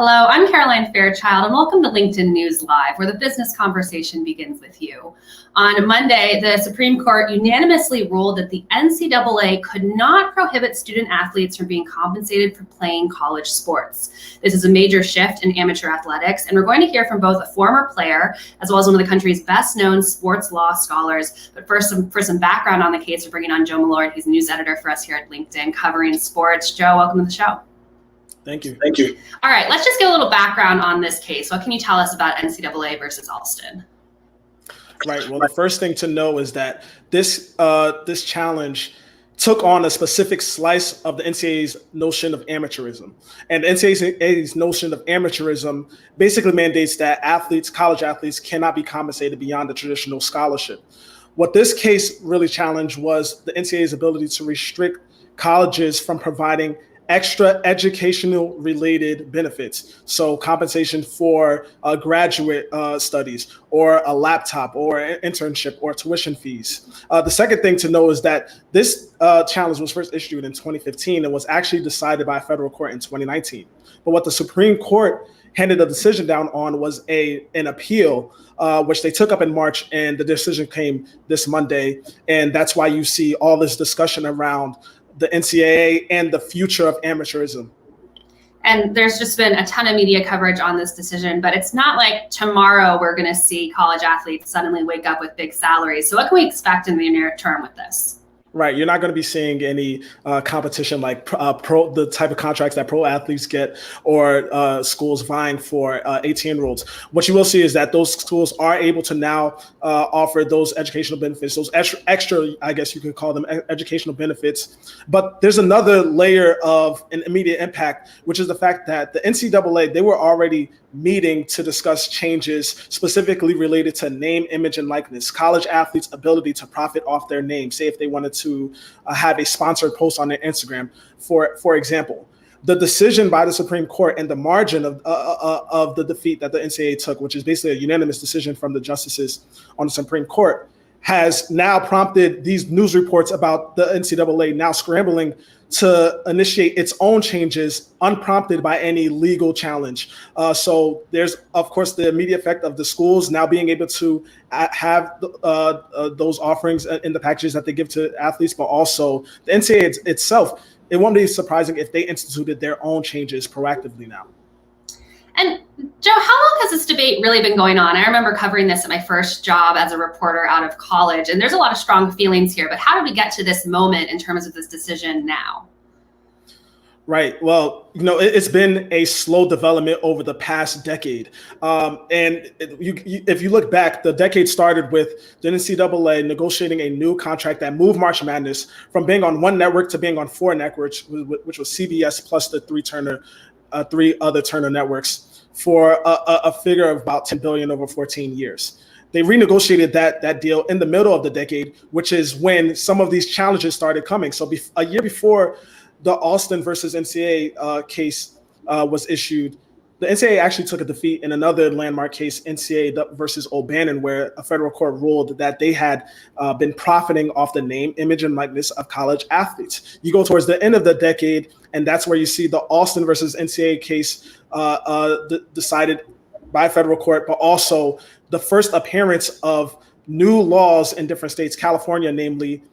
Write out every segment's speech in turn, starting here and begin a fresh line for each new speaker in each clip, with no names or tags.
Hello, I'm Caroline Fairchild, and welcome to LinkedIn News Live, where the business conversation begins with you. On Monday, the Supreme Court unanimously ruled that the NCAA could not prohibit student athletes from being compensated for playing college sports. This is a major shift in amateur athletics, and we're going to hear from both a former player as well as one of the country's best-known sports law scholars. But first, for some background on the case, we're bringing on Joe Malord, who's news editor for us here at LinkedIn, covering sports. Joe, welcome to the show.
Thank you.
All right, let's just get a little background on this case. What can you tell us about NCAA versus Alston?
Right. Well, the first thing to know is that this challenge took on a specific slice of the NCAA's notion of amateurism. And the NCAA's notion of amateurism basically mandates that college athletes, cannot be compensated beyond the traditional scholarship. What this case really challenged was the NCAA's ability to restrict colleges from providing extra educational related benefits. So compensation for graduate studies, or a laptop, or an internship, or tuition fees. The second thing to know is that this challenge was first issued in 2015 and was actually decided by a federal court in 2019. But what the Supreme Court handed a decision down on was an appeal, which they took up in March, and the decision came this Monday. And that's why you see all this discussion around the NCAA and the future of amateurism.
And there's just been a ton of media coverage on this decision, but it's not like tomorrow we're going to see college athletes suddenly wake up with big salaries. So what can we expect in the near term with this?
Right. You're not going to be seeing any competition like the type of contracts that pro athletes get, or schools vying for 18-year-olds. What you will see is that those schools are able to now offer those educational benefits, those extra, I guess you could call them, educational benefits. But there's another layer of an immediate impact, which is the fact that the NCAA, they were already meeting to discuss changes specifically related to name, image, and likeness, college athletes' ability to profit off their name, say if they wanted to have a sponsored post on their Instagram, for example. The decision by the Supreme Court and the margin of the defeat that the NCAA took, which is basically a unanimous decision from the justices on the Supreme Court, has now prompted these news reports about the NCAA now scrambling to initiate its own changes unprompted by any legal challenge. So there's, of course, the immediate effect of the schools now being able to have those offerings in the packages that they give to athletes, but also the NCAA itself. It won't be surprising if they instituted their own changes proactively now.
And Joe, how long has this debate really been going on? I remember covering this at my first job as a reporter out of college, and there's a lot of strong feelings here, but how did we get to this moment in terms of this decision now?
Right. Well, it's been a slow development over the past decade. And if you look back, the decade started with the NCAA negotiating a new contract that moved March Madness from being on one network to being on four networks, which was CBS plus the three other Turner networks, for a figure of about $10 billion over 14 years. They renegotiated that deal in the middle of the decade, which is when some of these challenges started coming. So a year before the Alston versus NCAA case was issued, the NCAA actually took a defeat in another landmark case, NCAA versus O'Bannon, where a federal court ruled that they had been profiting off the name, image, and likeness of college athletes. You go towards the end of the decade, and that's where you see the Alston versus NCAA case decided by a federal court, but also the first appearance of new laws in different states, California namely,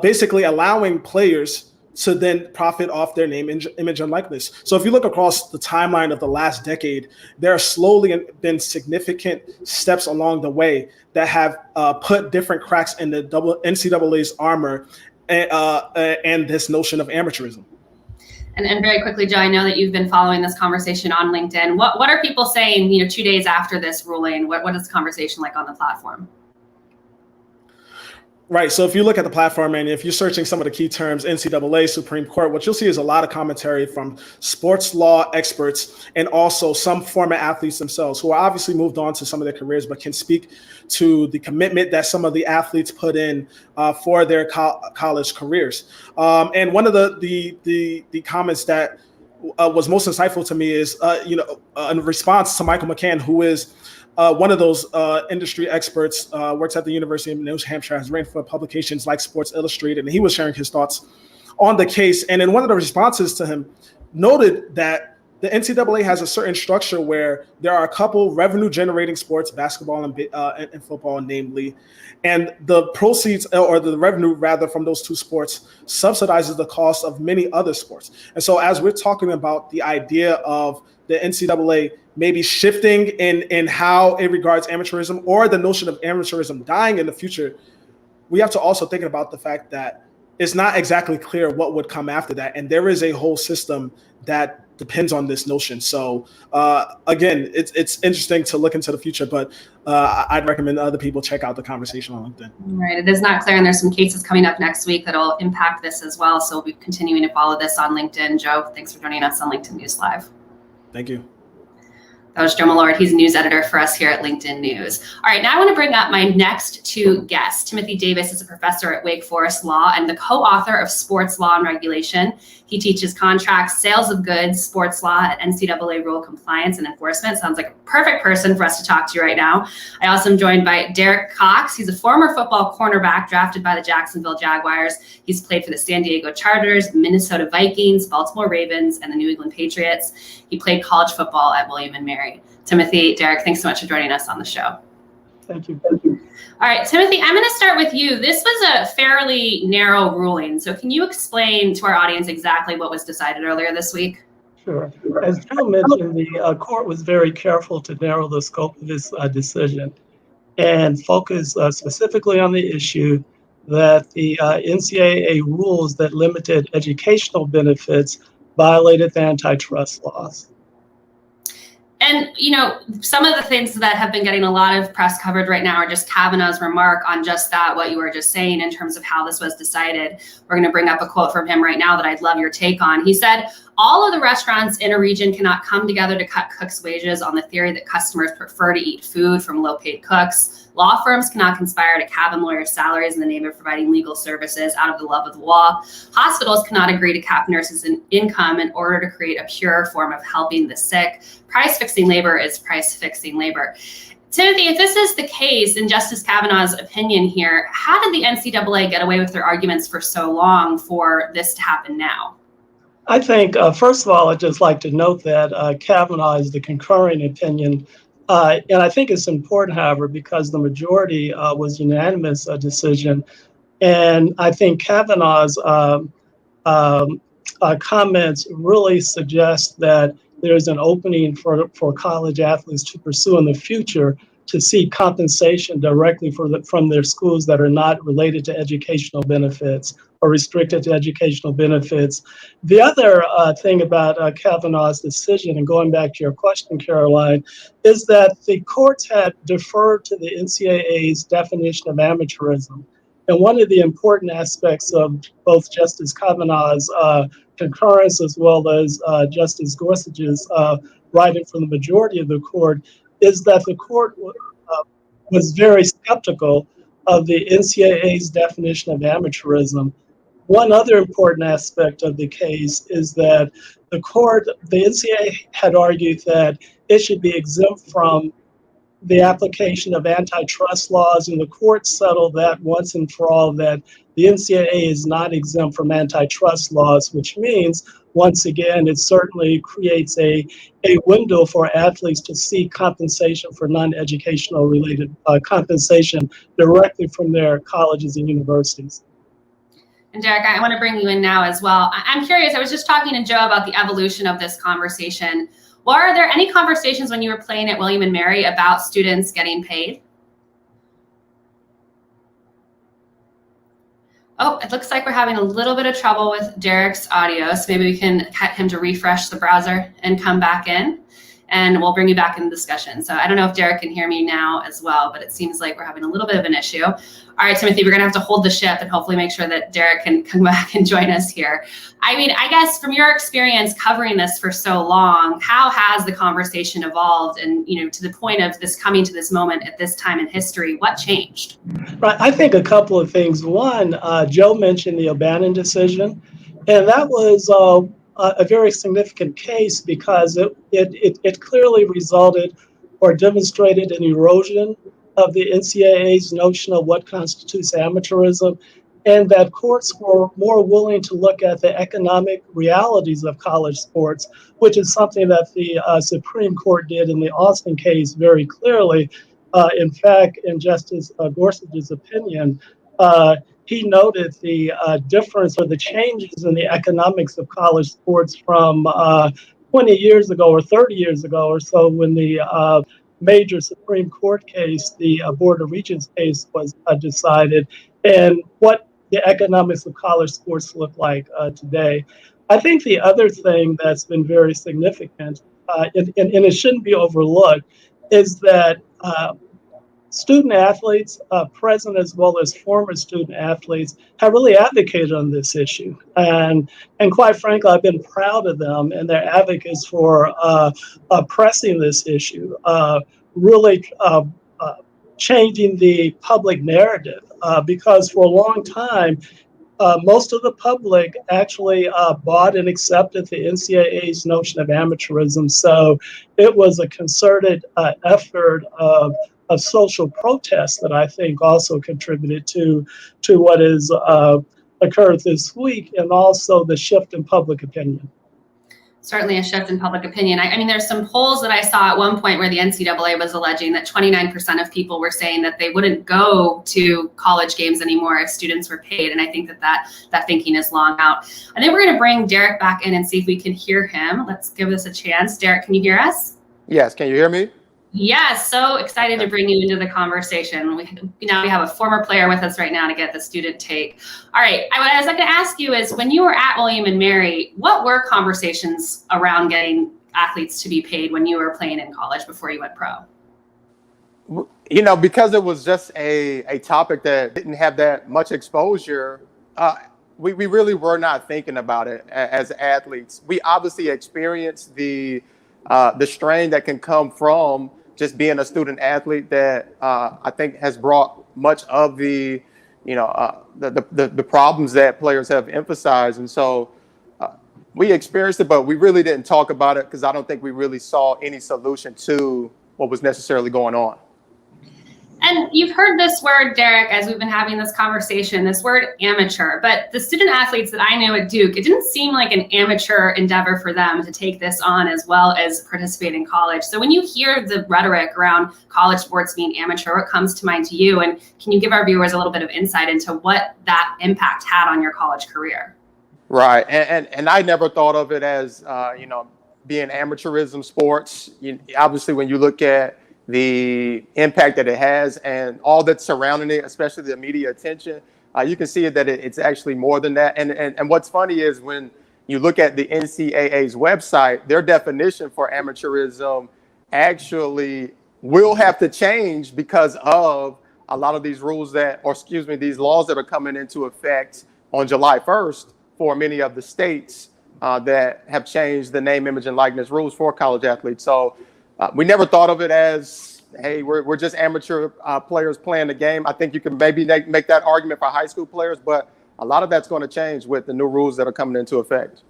basically allowing players to then profit off their name, image, and likeness. So if you look across the timeline of the last decade, there are slowly been significant steps along the way that have put different cracks in the NCAA's armor and this notion of amateurism.
And very quickly, Joe, I know that you've been following this conversation on LinkedIn. What are people saying, 2 days after this ruling? What is the conversation like on the platform?
Right. So if you look at the platform and if you're searching some of the key terms, NCAA, Supreme Court, what you'll see is a lot of commentary from sports law experts and also some former athletes themselves who are obviously moved on to some of their careers, but can speak to the commitment that some of the athletes put in for their college careers. And one of the comments that was most insightful to me is, in response to Michael McCann, who is one of those industry experts, works at the University of New Hampshire, has written for publications like Sports Illustrated, and he was sharing his thoughts on the case. And in one of the responses to him, noted that the NCAA has a certain structure where there are a couple revenue-generating sports, basketball and football, namely, and the proceeds or the revenue rather from those two sports subsidizes the cost of many other sports. And so, as we're talking about the idea of the NCAA maybe shifting in how it regards amateurism, or the notion of amateurism dying in the future, we have to also think about the fact that it's not exactly clear what would come after that, and there is a whole system that depends on this notion. So again, it's interesting to look into the future, but I'd recommend other people check out the conversation on LinkedIn.
Right, it is not clear, and there's some cases coming up next week that'll impact this as well. So we'll be continuing to follow this on LinkedIn. Joe, thanks for joining us on LinkedIn News Live.
Thank you.
That was Joe Millard. He's a news editor for us here at LinkedIn News. All right, now I want to bring up my next two guests. Timothy Davis is a professor at Wake Forest Law and the co-author of Sports Law and Regulation. He teaches contracts, sales of goods, sports law at NCAA rule compliance and enforcement. Sounds like a perfect person for us to talk to right now. I also am joined by Derek Cox. He's a former football cornerback drafted by the Jacksonville Jaguars. He's played for the San Diego Chargers, Minnesota Vikings, Baltimore Ravens, and the New England Patriots. He played college football at William & Mary. Timothy, Derek, thanks so much for joining us on the show.
Thank you. Thank you.
All right, Timothy, I'm going to start with you. This was a fairly narrow ruling. So can you explain to our audience exactly what was decided earlier this week?
Sure. As Joe mentioned, the court was very careful to narrow the scope of this decision and focus specifically on the issue that the NCAA rules that limited educational benefits violated the antitrust laws.
And, you know, some of the things that have been getting a lot of press coverage right now are just Kavanaugh's remark on just that, what you were just saying in terms of how this was decided. We're going to bring up a quote from him right now that I'd love your take on. He said, "All of the restaurants in a region cannot come together to cut cooks' wages on the theory that customers prefer to eat food from low-paid cooks. Law firms cannot conspire to cabin lawyers' salaries in the name of providing legal services out of the love of the law. Hospitals cannot agree to cap nurses' income in order to create a pure form of helping the sick. Price-fixing labor is price-fixing labor." Timothy, if this is the case, in Justice Kavanaugh's opinion here, how did the NCAA get away with their arguments for so long for this to happen now?
I think, first of all, I'd just like to note that Kavanaugh is the concurring opinion. And I think it's important, however, because the majority was unanimous decision. And I think Kavanaugh's comments really suggest that there's an opening for college athletes to pursue in the future to seek compensation directly from their schools that are not related to educational benefits or restricted to educational benefits. The other thing about Kavanaugh's decision, and going back to your question, Caroline, is that the courts had deferred to the NCAA's definition of amateurism. And one of the important aspects of both Justice Kavanaugh's concurrence as well as Justice Gorsuch's writing from the majority of the court is that the court was very skeptical of the NCAA's definition of amateurism. One other important aspect of the case is that the NCAA had argued that it should be exempt from the application of antitrust laws, and the court settled that once and for all that the NCAA is not exempt from antitrust laws, which means, once again, it certainly creates a window for athletes to seek compensation for non-educational related compensation directly from their colleges and universities.
And Derek, I want to bring you in now as well. I'm curious, I was just talking to Joe about the evolution of this conversation. Were there any conversations when you were playing at William & Mary about students getting paid? Oh, it looks like we're having a little bit of trouble with Derek's audio, so maybe we can get him to refresh the browser and come back in, and we'll bring you back in the discussion. So I don't know if Derek can hear me now as well, but it seems like we're having a little bit of an issue. All right, Timothy, we're going to have to hold the ship and hopefully make sure that Derek can come back and join us here. I mean, I guess from your experience covering this for so long, how has the conversation evolved? And, you know, to the point of this coming to this moment at this time in history, what changed?
Right, I think a couple of things. One, Joe mentioned the O'Bannon decision, and that was a very significant case because it clearly resulted or demonstrated an erosion of the NCAA's notion of what constitutes amateurism. and that courts were more willing to look at the economic realities of college sports, which is something that the Supreme Court did in the Austin case very clearly. In fact, in Justice Gorsuch's opinion, he noted the difference or the changes in the economics of college sports from 20 years ago or 30 years ago or so, when the major Supreme Court case, the Board of Regents case, was decided, and what the economics of college sports look like today. I think the other thing that's been very significant, and it shouldn't be overlooked, is that student athletes, present as well as former student athletes, have really advocated on this issue. And quite frankly, I've been proud of them and their advocates for pressing this issue, really changing the public narrative. Because for a long time, most of the public actually bought and accepted the NCAA's notion of amateurism. So it was a concerted effort of social protest that I think also contributed to what has occurred this week, and also the shift in public opinion.
Certainly a shift in public opinion. I mean, there's some polls that I saw at one point where the NCAA was alleging that 29% of people were saying that they wouldn't go to college games anymore if students were paid. And I think that thinking is long out. I think we're going to bring Derek back in and see if we can hear him. Let's give this a chance. Derek, can you hear us?
Yes. Can you hear me?
Yes, so excited to bring you into the conversation. Now we have a former player with us right now to get the student take. All right, what I was going to ask you is, when you were at William and Mary, what were conversations around getting athletes to be paid when you were playing in college before you went pro?
You know, because it was just a topic that didn't have that much exposure, we really were not thinking about it as athletes. We obviously experienced the strain that can come from just being a student athlete that I think has brought much of the problems that players have emphasized. And so we experienced it, but we really didn't talk about it because I don't think we really saw any solution to what was necessarily going on.
And you've heard this word, Derek, as we've been having this conversation, this word amateur. But the student athletes that I knew at Duke, it didn't seem like an amateur endeavor for them to take this on as well as participate in college. So when you hear the rhetoric around college sports being amateur, what comes to mind to you? And can you give our viewers a little bit of insight into what that impact had on your college career?
Right. And I never thought of it as, being amateurism sports. Obviously, when you look at the impact that it has and all that's surrounding it, especially the media attention, you can see that it's actually more than that. And what's funny is when you look at the NCAA's website, their definition for amateurism actually will have to change because of a lot of these rules these laws that are coming into effect on July 1st for many of the states that have changed the name, image, and likeness rules for college athletes. So we never thought of it as, hey, we're just amateur players playing the game. I think you can maybe make that argument for high school players, but a lot of that's going to change with the new rules that are coming into effect.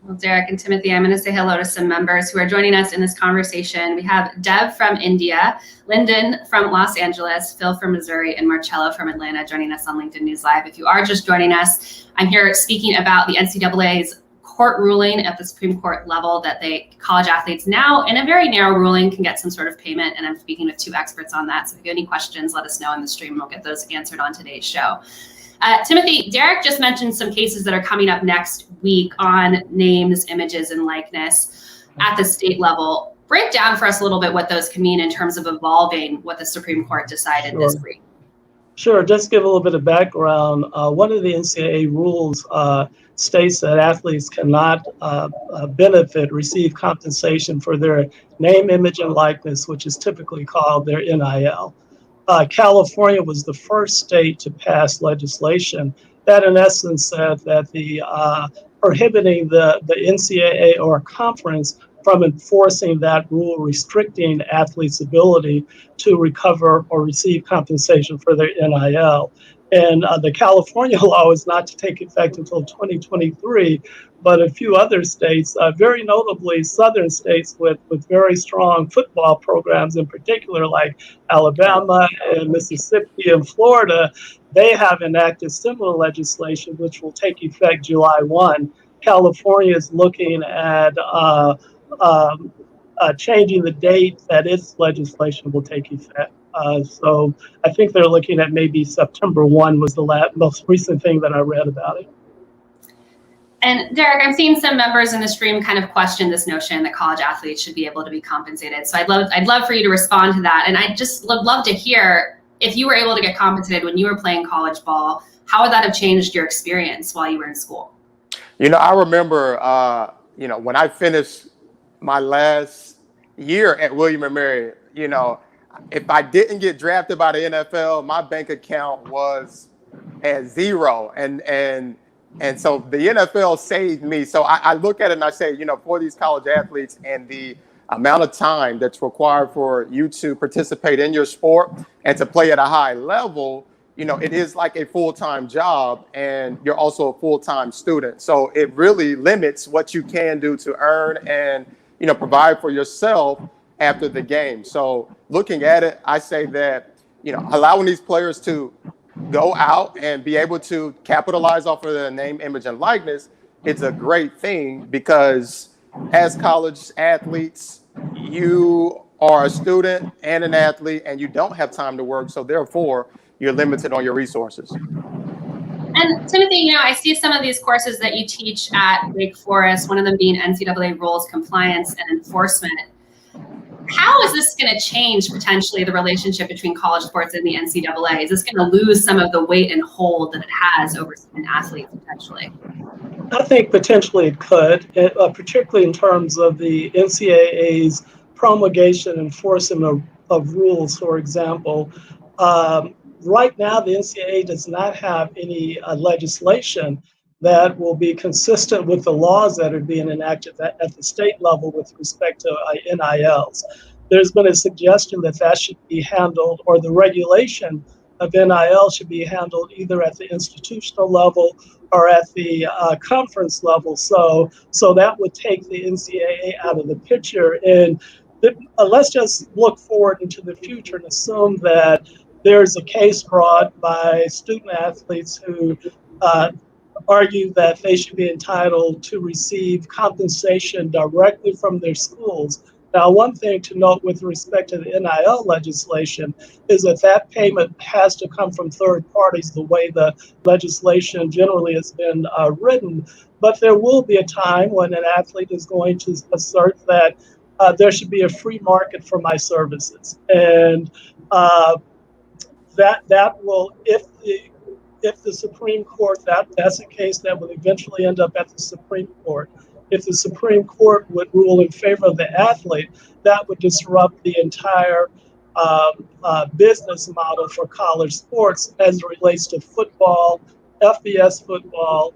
Well, Derek and Timothy, I'm going to say hello to some members who are joining us in this conversation. We have Deb from India, Lyndon from Los Angeles, Phil from Missouri, and Marcello from Atlanta joining us on LinkedIn News Live. If you are just joining us, I'm here speaking about the NCAA's court ruling at the Supreme Court level that college athletes now, in a very narrow ruling, can get some sort of payment. And I'm speaking with two experts on that. So if you have any questions, let us know in the stream and we'll get those answered on today's show. Timothy, Derek just mentioned some cases that are coming up next week on names, images, and likeness at the state level. Break down for us a little bit what those can mean in terms of evolving what the Supreme Court decided this week.
Sure. Just give a little bit of background. One of the NCAA rules states that athletes cannot receive compensation for their name, image, and likeness, which is typically called their NIL. California was the first state to pass legislation that, in essence, said that the prohibiting the NCAA or a conference from enforcing that rule restricting athletes' ability to recover or receive compensation for their NIL. And the California law is not to take effect until 2023, but a few other states, very notably southern states with very strong football programs in particular, like Alabama and Mississippi and Florida, they have enacted similar legislation, which will take effect July 1. California is looking at changing the date that its legislation will take effect. So I think they're looking at maybe September 1 was the most recent thing that I read about it.
And Derek, I'm seeing some members in the stream kind of question this notion that college athletes should be able to be compensated. So I'd love for you to respond to that. And I just would love to hear, if you were able to get compensated when you were playing college ball, how would that have changed your experience while you were in school?
I remember, when I finished my last year at William & Mary, if I didn't get drafted by the NFL, my bank account was at zero. And so the NFL saved me. So I look at it and I say, for these college athletes and the amount of time that's required for you to participate in your sport and to play at a high level, it is like a full-time job, and you're also a full-time student. So it really limits what you can do to earn and, provide for yourself after the game. So looking at it, I say that, allowing these players to go out and be able to capitalize off of their name, image, and likeness, it's a great thing, because as college athletes, you are a student and an athlete, and you don't have time to work. So therefore, you're limited on your resources.
And Timothy, I see some of these courses that you teach at Wake Forest, one of them being NCAA rules, compliance, and enforcement. How is this going to change potentially the relationship between college sports and the NCAA? Is this going to lose some of the weight and hold that it has over student athletes potentially?
I think potentially it could, particularly in terms of the NCAA's promulgation and enforcement of rules, for example. Right now, the NCAA does not have any legislation that will be consistent with the laws that are being enacted at the state level with respect to NILs. There's been a suggestion that should be handled, or the regulation of NIL should be handled either at the institutional level or at the conference level. So that would take the NCAA out of the picture. And let's just look forward into the future and assume that there's a case brought by student athletes who argue that they should be entitled to receive compensation directly from their schools. Now, one thing to note with respect to the NIL legislation is that payment has to come from third parties, the way the legislation generally has been written. But there will be a time when an athlete is going to assert that there should be a free market for my services. And that will, if the Supreme Court, that's a case that will eventually end up at the Supreme Court. If the Supreme Court would rule in favor of the athlete, that would disrupt the entire business model for college sports as it relates to football, FBS football,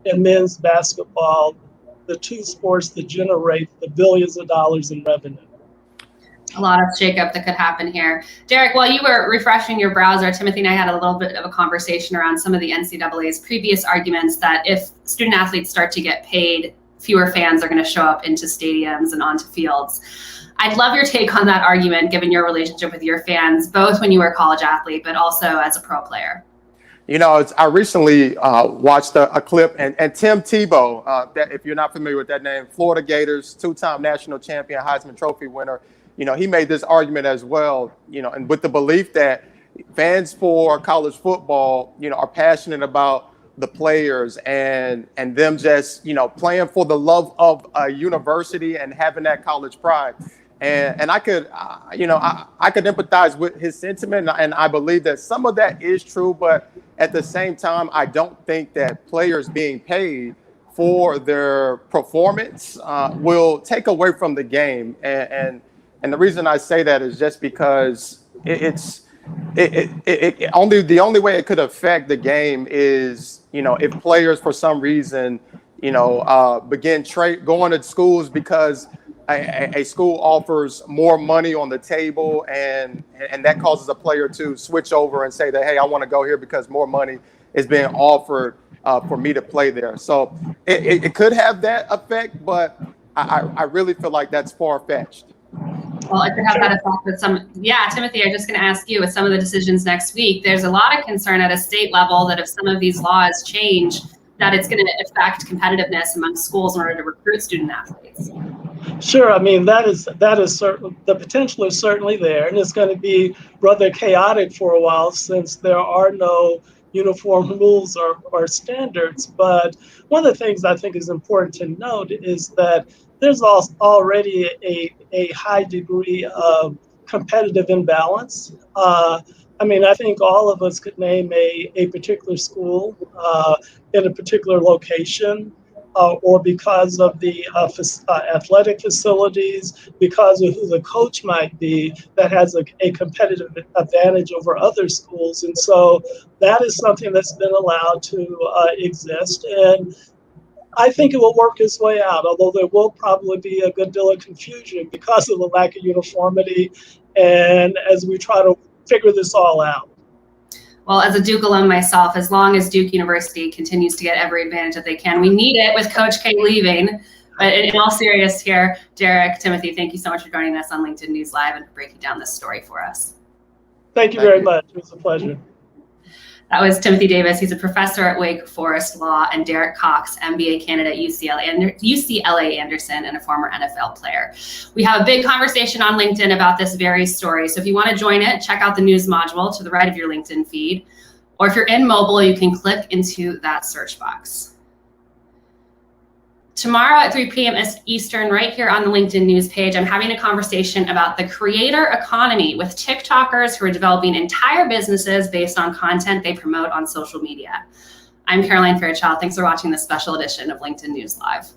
and men's basketball, the two sports that generate the billions of dollars in revenue.
A lot of shakeup that could happen here. Derek, while you were refreshing your browser, Timothy and I had a little bit of a conversation around some of the NCAA's previous arguments that if student athletes start to get paid, fewer fans are going to show up into stadiums and onto fields. I'd love your take on that argument, given your relationship with your fans, both when you were a college athlete, but also as a pro player.
I recently watched a clip, and Tim Tebow, that, if you're not familiar with that name, Florida Gators, two-time national champion, Heisman Trophy winner, he made this argument as well, and with the belief that fans for college football, are passionate about the players and them just, playing for the love of a university and having that college pride. And I could, I could empathize with his sentiment, and I believe that some of that is true, but at the same time, I don't think that players being paid for their performance will take away from the game. And the reason I say that is just because the only way it could affect the game is, if players for some reason, begin going to schools because a school offers more money on the table, and that causes a player to switch over and say that, hey, I want to go here because more money is being offered for me to play there. So it could have that effect, but I really feel like that's far-fetched.
Well, it could have that effect with Timothy, I'm just going to ask you, with some of the decisions next week, there's a lot of concern at a state level that if some of these laws change, that it's going to affect competitiveness among schools in order to recruit student athletes.
Sure. I mean, that is certain. The potential is certainly there, and it's going to be rather chaotic for a while since there are no uniform rules or standards. But one of the things I think is important to note is that there's already a high degree of competitive imbalance. I mean, I think all of us could name a particular school in a particular location, or because of the athletic facilities, because of who the coach might be, that has a competitive advantage over other schools. And so that is something that's been allowed to exist. And I think it will work its way out, although there will probably be a good deal of confusion because of the lack of uniformity and as we try to figure this all out.
Well, as a Duke alum myself, as long as Duke University continues to get every advantage that they can, we need it with Coach K leaving. But in all seriousness here, Derek, Timothy, thank you so much for joining us on LinkedIn News Live and for breaking down this story for us.
Thank you very much. It was a pleasure.
That was Timothy Davis. He's a professor at Wake Forest Law, and Derek Cox, MBA candidate at UCLA Anderson and a former NFL player. We have a big conversation on LinkedIn about this very story. So if you want to join it, check out the news module to the right of your LinkedIn feed. Or if you're in mobile, you can click into that search box. Tomorrow at 3 p.m. Eastern, right here on the LinkedIn news page, I'm having a conversation about the creator economy with TikTokers who are developing entire businesses based on content they promote on social media. I'm Caroline Fairchild. Thanks for watching this special edition of LinkedIn News Live.